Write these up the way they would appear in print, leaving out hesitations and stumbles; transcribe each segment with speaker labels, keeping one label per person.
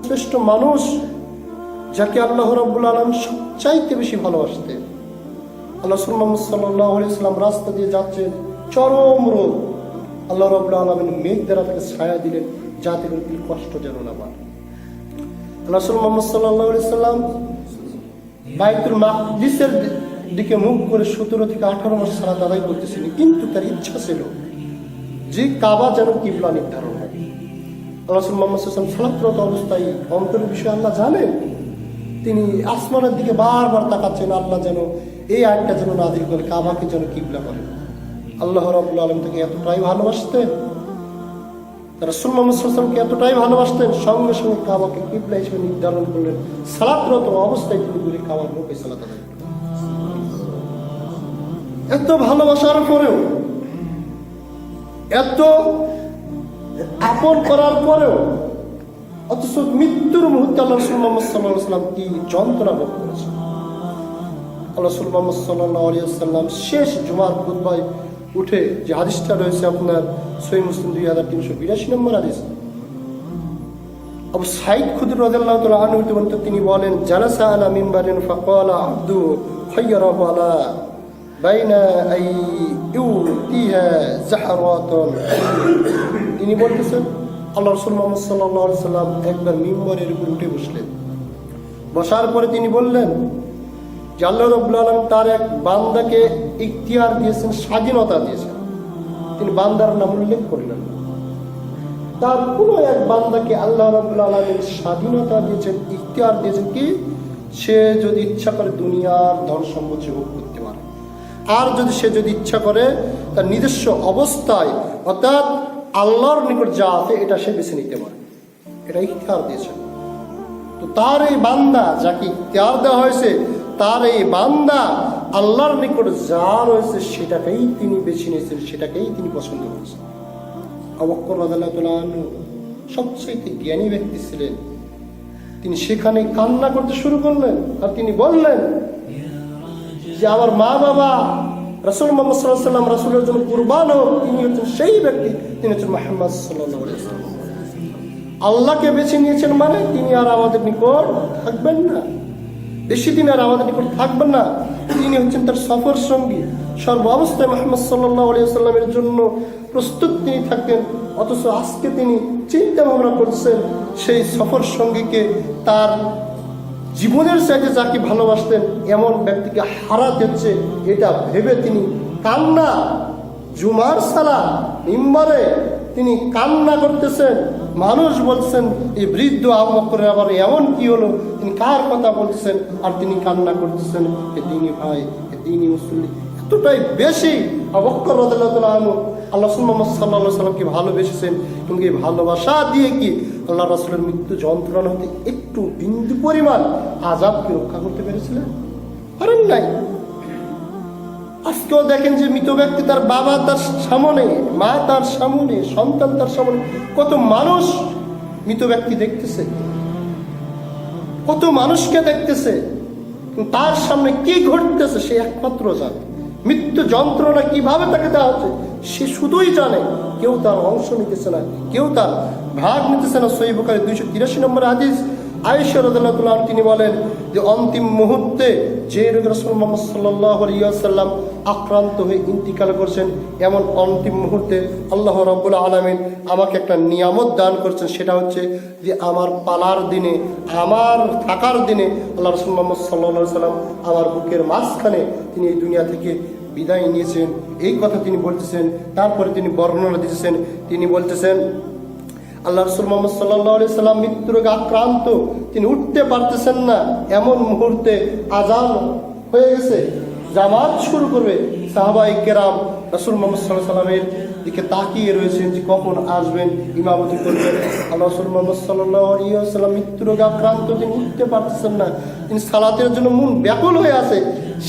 Speaker 1: শ্রেষ্ঠ মানুষ যাকে আল্লাহ রাব্বুল আলামিন সবচাইতে বেশি ভালোবাসতেন। আল্লাহ রাসূল মুহাম্মদ সাল্লাল্লাহু আলাইহি ওয়াসাল্লাম রাস্তা দিয়ে যাচ্ছেন, চরম রোদ। আল্লাহ রাব্বুল আলামিন মেঘ দ্বারা তাকে ছায়া দিলেন যাতে করে তিনি কষ্ট যেন না পান। আল্লাহ রাসূল মুহাম্মদ সাল্লাল্লাহু আলাইহি ওয়াসাল্লাম বাইতুল মাকদিসের দিকে মুখ করে 17 থেকে 18 মাস সালাত আদায় করতেছিলেন, কিন্তু তার ইচ্ছা ছিল যে কাবা যেন কিবলা নির্ধারণ হয়। রাসূল মুহাম্মদ সাল্লাল্লাহু আলাইহি ওয়াসাল্লাম সালাতরত অবস্থায় অন্তরের বিষয়ে আল্লাহ জানেন, তিনি আসমানের দিকে বারবার তাকাচ্ছেন আল্লাহ যেন এই আয়াতটা যেন নাযিল করে কাবাকে যেন কিবলা করে। আল্লাহ রাব্বুল আলামিন তাকে এতটাই ভালোবাসতেন, রাসূল মুহাম্মদ সাল্লাল্লাহু আলাইহি ওয়াসাল্লামকে এতটাই ভালোবাসতেন, সঙ্গে সঙ্গে কাবাকে কিবলা হিসেবে নির্ধারণ করলেন। সালাতরত অবস্থায় তিনি দূরে কাবার মুখে সালাত আদায় করলেন। এত ভালোবাসার পরেও, এত আপন করার পরেও, অথচ মৃত্যুর মুহূর্তে আল্লাহ রাসূল মুহাম্মদ সাল্লাল্লাহু আলাইহি ওয়াসাল্লাম কি যন্ত্রণা ভোগ করেছেন। আল্লাহ রাসূল মুহাম্মদ সাল্লাল্লাহু আলাইহি ওয়াসাল্লাম শেষ জুমার খুতবায় উঠে যে হাদিসটা রয়েছে আপনার সহিহ মুসলিম 2382 নম্বর হাদিস, আবু সাঈদ খুদরি রাদিয়াল্লাহু তাআলা আনহু তিনি বলেন, জালাসা আলা মিম্বারিন ফাকালা আব্দু খায়রাহু আলা বাইনা আই ইউতিহা যাহরাতুন। তিনি বলতেছেন আল্লাহ রাসূল মুহাম্মদ সাল্লাল্লাহু আলাইহি ওয়াসাল্লাম একবার মিম্বরের উপর উঠে বসলেন। বসার পরে তিনি বললেন যে আল্লাহ রাব্বুল আলামিন তার এক বান্দাকে ইখতিয়ার দিয়েছেন, স্বাধীনতা দিয়েছেন। তিনি বান্দার নাম উল্লেখ করলেন না। তার কোনো এক বান্দাকে আল্লাহ রাব্বুল আলামিন স্বাধীনতা দিয়েছেন, ইখতিয়ার দিয়েছেন কি সে যদি ইচ্ছা করে দুনিয়ার ধন সম্পদ ভোগ করতে পারে, আর সে যদি ইচ্ছা করে তার নিজস্ব অবস্থায় অর্থাৎ আল্লাহর নিকট যা আছে এটা সে বেছে নিতে পারে, এটা ইখতিয়ার দিয়েছেন। তো তার এই বান্দা যাকে ইখতিয়ার দেওয়া হয়েছে, তার এই বান্দা আল্লাহর নিকট যা রয়েছে সেটাকেই তিনি বেছে নিয়েছেন, সেটাকেই তিনি পছন্দ করেছেন। আবু বকর রাদিয়াল্লাহু তাআলা আনহু সবচেয়ে জ্ঞানী ব্যক্তি ছিলেন। তিনি সেখানে কান্না করতে শুরু করলেন আর তিনি বললেন যে আমার মা বাবা রাসূল মুহাম্মদ সাল্লাল্লাহু আলাইহি ওয়াসাল্লাম রাসূলের জন্য কুরবান হোক, তিনি হচ্ছেন সেই ব্যক্তি, তিনি হচ্ছেন মুহাম্মদ সাল্লাল্লাহু আলাইহি ওয়াসাল্লাম। আল্লাহকে বেছে নিয়েছেন মানে তিনি আর আমাদের নিকট থাকবেন না, বেশি দিন আর আমাদের নিকট থাকবেন না। তিনি হচ্ছেন তার সফর সঙ্গী, সর্ব অবস্থায় মুহাম্মদ সাল্লাল্লাহু আলাইহি ওয়াসাল্লামের জন্য প্রস্তুত তিনি থাকতেন। অথচ আজকে তিনি চিন্তা ভাবনা করছেন সেই সফর সঙ্গীকে, তার জীবনের চাইতে যাকে ভালোবাসতেন এমন ব্যক্তিকে হারাতে হচ্ছে, এটা ভেবে তিনি কান্না, জুমার সালাত মিম্বরে তিনি কান্না করতেছেন। মানুষ বলছেন এই বৃদ্ধ আবু বকরের আবার এমন কি হলো, তিনি কার কথা বলতেছেন আর তিনি কান্না করতেছেন। এ দিনী ভাই, এ দিনী মুসল্লি এতটাই বেশি আবু বকর রাদিয়াল্লাহু তাআলা আনহু আল্লাহ রাসূল মুহাম্মদ সাল্লাল্লাহু আলাইহি ওয়াসাল্লামকে ভালোবেসেছেন, কিন্তু এই ভালোবাসা দিয়ে কি আল্লাহ রাসূলের মৃত্যু যন্ত্রণা হতে একটু বিন্দু পরিমাণ আযাবকে রক্ষা করতে পেরেছিলেন? পারেন নাই। আজকেও দেখেন যে মৃত ব্যক্তি, তার বাবা তার সামনে, মা তার সামনে, সন্তান তার সামনে, কত মানুষ মৃত ব্যক্তি দেখতেছে, কত মানুষকে দেখতেছে, তার সামনে কি ঘটতেছে সে একমাত্র জানে। মৃত্যু যন্ত্রণা কিভাবে তাকে দেওয়া হচ্ছে সে শুধুই জানে। কেউ তার অংশ নিতেছে না, কেউ তার ভাগ নিতেছে না। সহিহ বুখারী 283 নম্বর হাদিস, আয়েশা রাদিয়াল্লাহু তাআলা তিনি বলেন যে অন্তিম মুহূর্তে যে রোগে রাসূল মুহাম্মদ সাল্লাল্লাহু আলাইহি ওয়াসাল্লাম আক্রান্ত হয়ে ইন্তিকাল করছেন, এমন অন্তিম মুহূর্তে আল্লাহ রাব্বুল আলামিন আমাকে একটা নিয়ামত দান করছেন। সেটা হচ্ছে যে আমার পালার দিনে, আমার থাকার দিনে আল্লাহ রাসূল মুহাম্মদ সাল্লাল্লাহু আলাইহি ওয়াসাল্লাম আমার বুকের মাঝখানে তিনি এই দুনিয়া থেকে বিদায় নিয়েছেন, এই কথা তিনি বলতেছেন। তারপরে তিনি বর্ণনা দিতেছেন, তিনি বলতেছেন আল্লাহ রাসূল মুহাম্মদ সাল্লাল্লাহু আলাইহি ওয়াসাল্লাম মৃত্যু রোগে আক্রান্ত, তিনি উঠতে পারতেছেন না। এমন মুহূর্তে আযান হয়ে গেছে, জামাত শুরু করবে। সাহাবায়ে কেরাম রাসূল মুহাম্মদ সাল্লাল্লাহু আলাইহি ওয়াসাল্লামের দিকে তাকিয়ে রয়েছেন যে কখন আসবেন, ইমামতি করবেন। আল্লাহ রাসূল মুহাম্মদ সাল্লাল্লাহু আলাইহি ওয়াসাল্লাম মৃত্যু রোগে আক্রান্ত, তিনি উঠতে পারতেছেন না, তিনি সালাতের জন্য মন ব্যাকুল হয়ে আছে।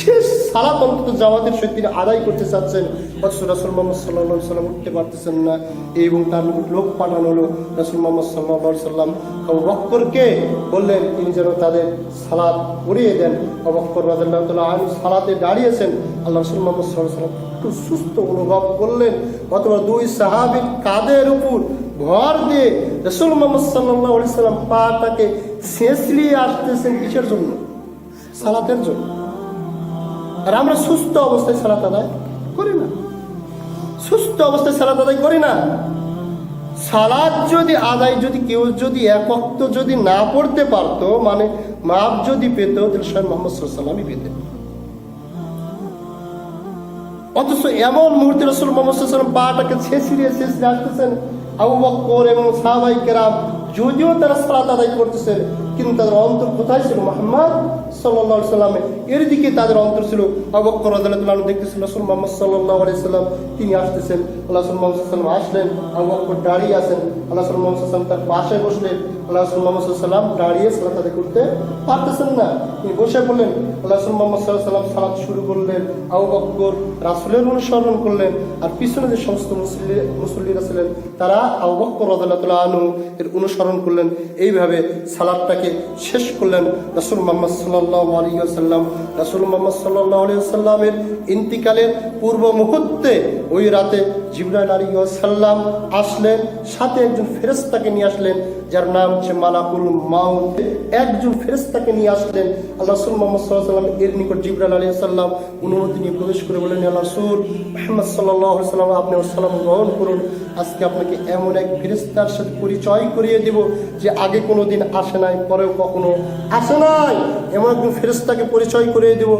Speaker 1: শেষ সালাত অন্তত জামাতের সহিত তিনি আদায় করতে চাচ্ছেন, অথচ রাসূল মুহাম্মদ সাল্লাল্লাহু আলাইহি ওয়াসাল্লাম উঠতে পারতেছেন না। এবং তার লোক পাঠানো হলো। রাসূল মুহাম্মদ সাল্লাল্লাহু আলাইহি ওয়াসাল্লাম আবু বকরকে বললেন তিনি যেন তাদের সালাত পড়িয়ে দেন। আবু বকর রাদিয়াল্লাহু তাআলা আনহু সালাতে দাঁড়িয়েছেন। আল্লাহ রাসূল মুহাম্মদ সাল্লাল্লাহু আলাইহি ওয়াসাল্লাম একটু সুস্থ অনুভব করলেন, অথবা দুই সাহাবীর কাঁধের উপর ভর দিয়ে রাসূল মুহাম্মদ সাল্লাল্লাহু আলাইহি সাল্লাম পাটাকে ছেঁচড়িয়ে আসতেছেন কিসের জন্য? সালাতের জন্য। আর আমরা সুস্থ অবস্থায় সালাত আদায় করি না, সুস্থ অবস্থায় সালাত আদায় করি না। সালাত যদি আদায় কেউ যদি এক ওয়াক্ত যদি না পড়তে পারতো, মানে মাপ যদি পেত, তাহলে স্বয়ং মুহাম্মদ সাল্লাল্লাহু আলাইহি ওয়াসাল্লামই পেতেন। অথচ এমন মুহূর্তে রাসূল মুহাম্মদ সাল্লাল্লাহু আলাইহি ওয়াসাল্লাম পাটাকে ছেঁচড়িয়ে আসতেছেন। আবু বকর এবং সাহাবায়ে কেরাম যদিও তারা সালাত আদায় করতেছেন, কিন্তু তাদের অন্তর কোথায় ছিল? মুহাম্মদ সাল্লাল্লাহু আলাইহি সাল্লামে এর দিকে তাদের অন্তর ছিল। আবু বকর রাদিয়াল্লাহু আনহু দেখতেছেন রাসূল মুহাম্মদ সাল্লাল্লাহু আলাইহি সাল্লাম তিনি আসতেছেন। আল্লাহ রাসূল মুহাম্মদ সাল্লাল্লাহু আলাইহি সাল্লাম আসলেন, আবু বকর দাঁড়িয়ে আছেন। আল্লাহ রাসূল মুহাম্মদ সাল্লাল্লাহু আলাইহি সাল্লাম তার পাশে বসলেন। আল্লাহ রাসূল মুহাম্মদ সাল্লাল্লাহু আলাইহি সাল্লাম দাঁড়িয়ে সালাত আদায় করতে পারতেছেন না, তিনি বসে পড়লেন। আল্লাহ রাসূল মুহাম্মদ সাল্লাল্লাহু আলাইহি সাল্লাম সালাত শুরু করলেন। আবু বকর রাসূলের অনুসরণ করলেন, আর পিছনে যে সমস্ত মুসল্লিরা ছিলেন তারা আবু বকর রাদিয়াল্লাহু আনহু এর অনুসরণ করলেন। এইভাবে সালাতটাকে শেষ করলেন রাসূল মুহাম্মদ সাল্লাল্লাহু আলাইহি ওয়াসাল্লাম। রাসূল মুহাম্মদ সাল্লাল্লাহু আলাইহি ওয়াসাল্লামের ইন্তিকালের পূর্ব মুহূর্তে ওই রাতে জিবরাইল আলাইহিস সালাম আসলেন, সাথে একজন ফেরেশতাকে নিয়ে আসলেন যার নাম হচ্ছে মালাকুল মাউত। একজন ফেরেশতাকে নিয়ে আসলেন। আল্লাহ রাসূল মুহাম্মদ সাল্লাল্লাহু আলাইহি ওয়াসাল্লাম এর নিকট জিবরাইল আলাইহিস সালাম অনুমতি নিয়ে প্রবেশ করে বললেন, আল্লাহ রাসূল মুহাম্মদ সাল্লাল্লাহু আলাইহি ওয়াসাল্লাম আপনি সালাম গ্রহণ করুন। আজকে আপনাকে এমন এক ফেরেশতার সাথে পরিচয় করিয়ে দেব যে আগে কোনোদিন আসে নাই, পরেও কখনো আসে নাই। এমন একজন ফেরেশতাকে পরিচয় করিয়ে দেব,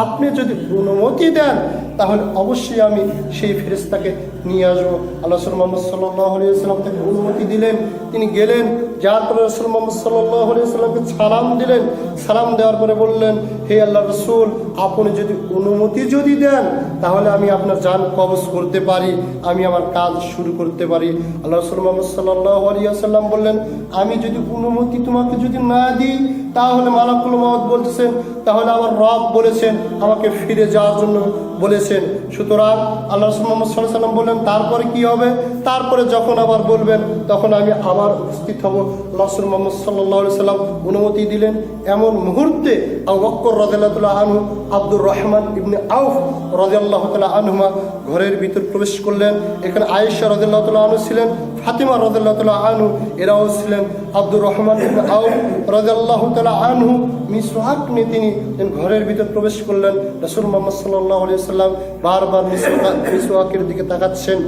Speaker 1: আপনি যদি অনুমতি দেন তাহলে অবশ্যই আমি সেই ফেরেশতাকে নিয়ে আসবো। আল্লাহ রাসূল মুহাম্মদ সাল্লাল্লাহু আলাইহি ওয়াসাল্লাম তাকে অনুমতি দিলেন, তিনি গেলেন। যার পরে রাসূল মুহাম্মদ সাল্লাল্লাহু আলাইহি ওয়াসাল্লামকে সালাম দিলেন। সালাম দেওয়ার পরে বললেন, হে আল্লাহর রাসূল আপনি যদি অনুমতি দেন তাহলে আমি আপনার জান কবজ করতে পারি, আমি আমার কাজ শুরু করতে পারি। আল্লাহ রাসূল মুহাম্মদ সাল্লাল্লাহু আলাইহি ওয়াসাল্লাম বললেন, আমি যদি অনুমতি তোমাকে যদি না দিই তাহলে মালাকুল মাউত বলতেছেন, তাহলে আমার রব বলেছেন আমাকে ফিরে যাওয়ার জন্য বলেছেন। সুতরাং আল্লাহ রাসূল মুহাম্মদ সাল্লাল্লাহু আলাইহি ওয়াসাল্লাম বললেন, তারপরে কি হবে? তারপরে যখন আবার বলবেন তখন আমি আবার উপস্থিত হব। রাসূল মুহাম্মদ সাল্লাল্লাহু আলাইহি ওয়াসাল্লাম অনুমতি দিলেন। এমন মুহূর্তে আবু বকর রাদিয়াল্লাহু তাআলা আনহু, আব্দুর রহমান ইবনে আউফ রাদিয়াল্লাহু তাআলা আনহুমা ঘরের ভিতর প্রবেশ করলেন। এখানে আয়েশা রাদিয়াল্লাহু তাআলা আনহু ছিলেন, ফাতিমা রাদিয়াল্লাহু তাআলা আনহু এরাও ছিলেন। আব্দুর রহমান ইবনে আউফ রাদিয়াল্লাহু তাআলা আনহু মিসওয়াক নিয়ে তিনি ঘরের ভিতর প্রবেশ করলেন। রাসূল মুহাম্মদ সাল্লাল্লাহু আলাইহি ওয়াসাল্লাম বারবার মিসওয়াকের দিকে তাকাচ্ছেন।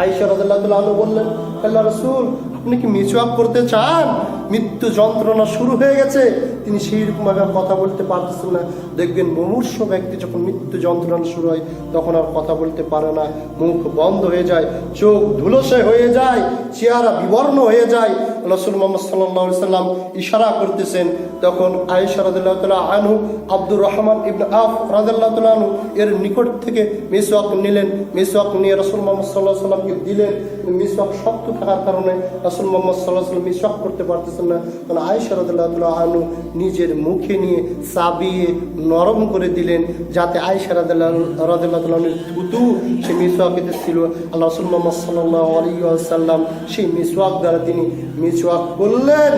Speaker 1: আয়েশা রাদিয়াল্লাহু তাআলা আনহা বললেন, আল্লাহর রাসূল আপনি কি মিসওয়াক করতে চান? মৃত্যু যন্ত্রণা শুরু হয়ে গেছে, তিনি সেইরকমভাবে কথা বলতে পারতেছেন না। দেখবেন মুমূর্ষ ব্যক্তি যখন মৃত্যু যন্ত্রণা শুরু হয় তখন আর কথা বলতে পারে না, মুখ বন্ধ হয়ে যায়, চোখ ধুলোসে হয়ে যায়, চেহারা বিবর্ণ হয়ে যায়। রাসূল মুহাম্মদ সাল্লাল্লাহু আলাইহি ওয়াসাল্লাম ইশারা করতেছেন। তখন আয়েশা রাদিয়াল্লাহু তাআলা আনহু আব্দুর রহমান ইবনে আউফ রাদিয়াল্লাহু তাআলা আনহু এর নিকট থেকে মিসওয়াক নিলেন। মিসওয়াক নিয়ে রাসূল মুহাম্মদ সাল্লাল্লাহু আলাইহি ওয়াসাল্লামকে দিলেন। মিসওয়াক শক্ত থাকার কারণে রাসূল মুহাম্মদ সাল্লাল্লাহু আলাইহি ওয়াসাল্লাম মিসওয়াক করতে পারতেছেন না। তখন আয়েশা রাদিয়াল্লাহু তাআলা আনহু নিজের মুখে নিয়ে চাবিয়ে নরম করে দিলেন, যাতে আয়েশা রাদিয়াল্লাহু তাআলা আনহুর থুতু সেই মিসওয়াকেতে ছিল। আল্লাহ রাসূল মুহাম্মদ সাল্লাল্লাহু আলাইহি ওয়াসাল্লাম সেই মিসওয়াক দ্বারা তিনি মিসওয়াক করলেন,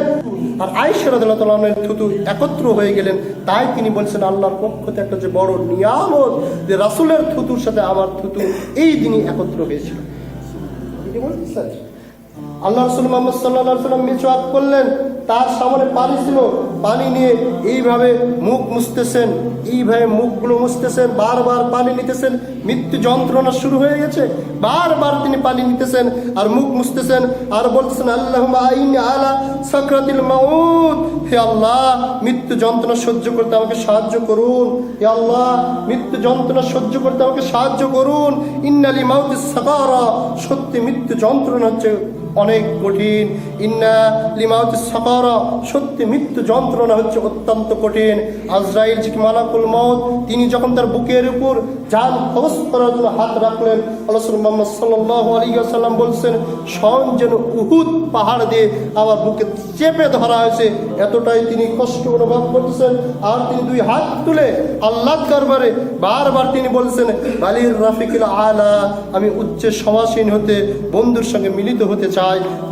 Speaker 1: আর আয়েশা রাদিয়াল্লাহু তাআলা আনহুর থুতু একত্র হয়ে গেলেন। তাই তিনি বলছেন, আল্লাহর পক্ষ থেকে একটা যে বড় নিয়ামত যে রাসূলের থুতুর সাথে আমার থুতু এই দিনই একত্র হয়েছিল। আল্লাহ রাসূল মুহাম্মদ সাল্লাল্লাহু আলাইহি ওয়াসাল্লাম মিসওয়াক করলেন, তার সামনে পানি ছিল, পানি নিয়ে এইভাবে মুখ মুছতেছেন, এইভাবে মুখগুলো মুছতেছেন, বারবার পানি নিতেছেন। মৃত্যু যন্ত্রণা শুরু হয়ে গেছে, বারবার তিনি পানি নিতেছেন আর মুখ মুছতেছেন আর বলতেছেন, আল্লাহুম্মা আইনি আলা সাকরাতিল মাউত, হে আল্লাহ মৃত্যু যন্ত্রণা সহ্য করতে আমাকে সাহায্য করুন, হে আল্লাহ মৃত্যু যন্ত্রণা সহ্য করতে আমাকে সাহায্য করুন। ইন্না লি মাউতিস সাকারা, সত্যি মৃত্যু যন্ত্রণা হচ্ছে অনেক কঠিন। ইন্না লিমাউতিস সাকারা, সত্যি মৃত্যু যন্ত্রণা হচ্ছে অত্যন্ত কঠিন। আজরাইল যে মালাকুল মাউত, তিনি যখন তার বুকের উপর জান কবজ করার জন্য হাত রাখলেন, রাসূল মুহাম্মদ সাল্লাল্লাহু আলাইহি ওয়াসাল্লাম বলছেন, স্বয়ং যেন উহুদ পাহাড় দিয়ে আমার বুকে চেপে ধরা হয়েছে, এতটাই তিনি কষ্ট অনুভব করতেছেন। আর তিনি দুই হাত তুলে আল্লাহর দরবারে বারবার তিনি বলছেন, বালির রাফিকিল আলা, আমি উচ্চে সমাসীন হতে বন্ধুর সঙ্গে মিলিত হতে চাই।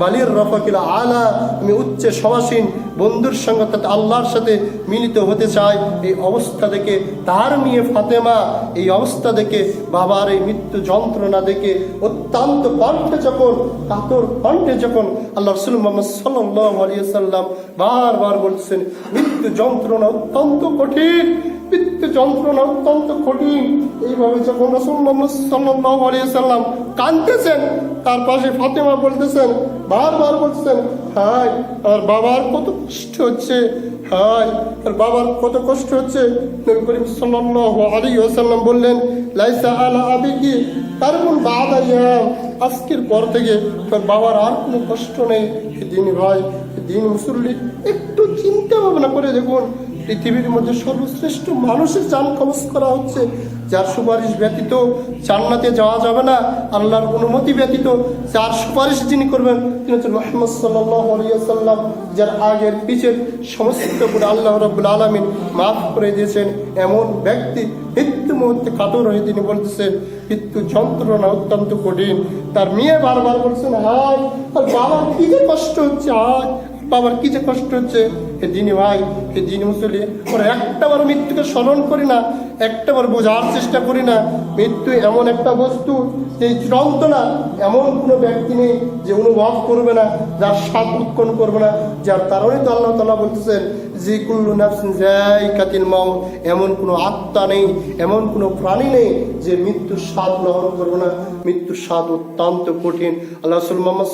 Speaker 1: বালির রাফিকিল আলা, আমি উচ্চে সমাসীন বন্ধুর সঙ্গে আল্লাহর সাথে মিলিত হতে চাই। এই অবস্থা দেখে তার মেয়ে ফাতেমা এই অবস্থা অবস্থা দেখে, বাবার এই মৃত্যু যন্ত্রণা দেখে অত্যন্ত কণ্ঠে যখন, কাতর কণ্ঠে যখন আল্লাহ রাসূল মুহাম্মদ সাল্লাল্লাহু আলাইহি ওয়াসাল্লাম বারবার বলছেন, মৃত্যু যন্ত্রণা অত্যন্ত কঠিন, মৃত্যু যন্ত্রণা অত্যন্ত কঠিন। এইভাবে যখন রাসূল মুহাম্মদ সাল্লাল্লাহু আলাইহি ওয়াসাল্লাম কাঁদতেছেন, তার পাশে ফাতেমা বলতেছেন, বারবার বলছেন, হায় আমার বাবার কত কষ্ট হচ্ছে, হায় আর বাবার কত কষ্ট হচ্ছে। নবী করিম সাল্লাল্লাহু আলাইহি ওয়াসাল্লাম বললেন, লাইসা আলা আবিকি কারবুন বাদা ইয়াম, আজকের পর থেকে তোর বাবার আর কোনো কষ্ট নেই। দিন ভাই, দিন মুসল্লি, একটু চিন্তা ভাবনা করে দেখুন, পৃথিবীর মধ্যে সর্বশ্রেষ্ঠ মানুষের জান কবজ করা হচ্ছে, যার সুপারিশ ব্যতীত জান্নাতে যাওয়া যাবে না, আল্লাহর অনুমতি ব্যতীত যার সুপারিশ যিনি করবেন তিনি হচ্ছেন মুহাম্মদ সাল্লাল্লাহু আলাইহি ওয়াসাল্লাম, যার আগের পিছের সমস্ত গুনাহ আল্লাহ রাব্বুল আলামিন মাফ করে দিয়েছেন। এমন ব্যক্তি মৃত্যু মুহূর্তে কাতর হয়ে তিনি বলতেছেন, মৃত্যু যন্ত্রণা অত্যন্ত কঠিন। তার মেয়ে বারবার বলছেন, হায় আর বাবার কি যে কষ্ট হচ্ছে, হায় বাবার কি যে কষ্ট হচ্ছে। হে দিনী ভাই, হে দিনী মুসল্লি, ওরা একটাবার মৃত্যুকে স্মরণ করি না, একটাবার বোঝার চেষ্টা করি না। মৃত্যু এমন একটা বস্তু, যে যন্ত্রণা এমন কোনো ব্যক্তি নেই যে অনুভব করবে না, যার স্বাদ উৎপন্ন করবে না। যার কারণে তো আল্লাহ তাআলা বলতেছেন যে কুল্লু নাফসিন যায়কাতুল মাউত, এমন কোনো আত্মা নেই, এমন কোনো প্রাণী নেই যে মৃত্যুর স্বাদ গ্রহণ করবে না। মৃত্যুর স্বাদ অত্যন্ত কঠিন। আল্লাহ রাসূল মুহাম্মদ